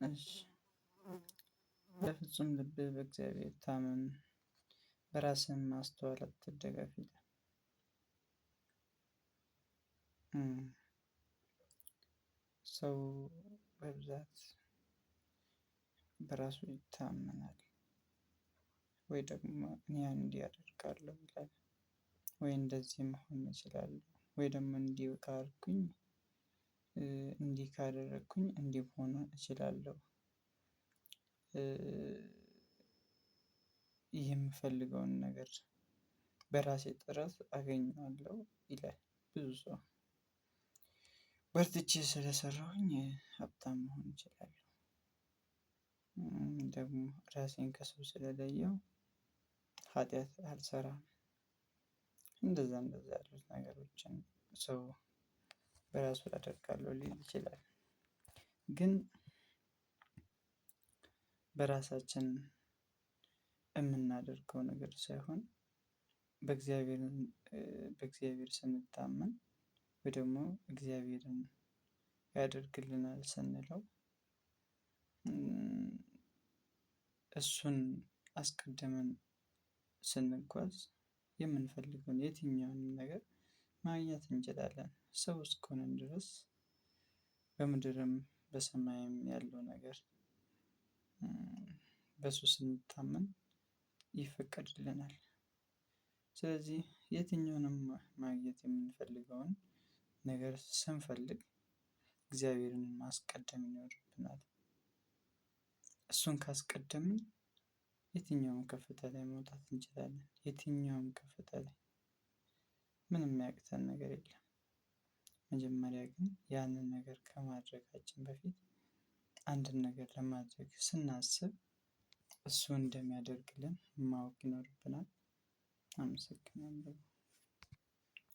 እሺ፣ በፍጹም ልብህ በእግዚአብሔር ታመን፣ በራስህም ማስተዋል አትደገፍ ይላል። ሰው በብዛት በራሱ ይታመናል፣ ወይ ደግሞ እኔ እንዲህ አደርጋለሁ ይላል፣ ወይ እንደዚህ መሆን እችላለሁ፣ ወይ ደግሞ እንዲህ ካረኩኝ እንዲህ ካደረግኩኝ እንዲህ መሆን እችላለሁ፣ የምፈልገውን ነገር በራሴ ጥረት አገኘዋለሁ ይላል ብዙ ሰው። በርትቼ ስለሰራሁኝ ሀብታም መሆን እችላለሁ፣ ደግሞ ራሴን ከሰው ስለለየሁ ኃጢአት አልሰራም። እንደዛ ያሉት ነገሮችን ሰው በራሱ አደርጋለሁ ሊል ይችላል። ግን በራሳችን የምናደርገው ነገር ሳይሆን በእግዚአብሔር ስንታመን ወይ ደግሞ እግዚአብሔርን ያደርግልናል ስንለው እሱን አስቀድመን ስንጓዝ የምንፈልገውን የትኛውንም ነገር ማግኘት እንችላለን። ሰው እስከሆነን ድረስ በምድርም በሰማይም ያለው ነገር በሱ ስንታመን ይፈቀድልናል። ስለዚህ የትኛውንም ማግኘት የምንፈልገውን ነገር ስንፈልግ እግዚአብሔርን ማስቀደም ይኖርብናል። እሱን ካስቀደምን የትኛውም ከፍታ ላይ መውጣት እንችላለን። የትኛውም ከፍታ ላይ ምንም የሚያቅተን ነገር የለም። መጀመሪያ ግን ያንን ነገር ከማድረጋችን በፊት አንድን ነገር ለማድረግ ስናስብ እሱ እንደሚያደርግልን ማወቅ ይኖርብናል። አመሰግናለሁ።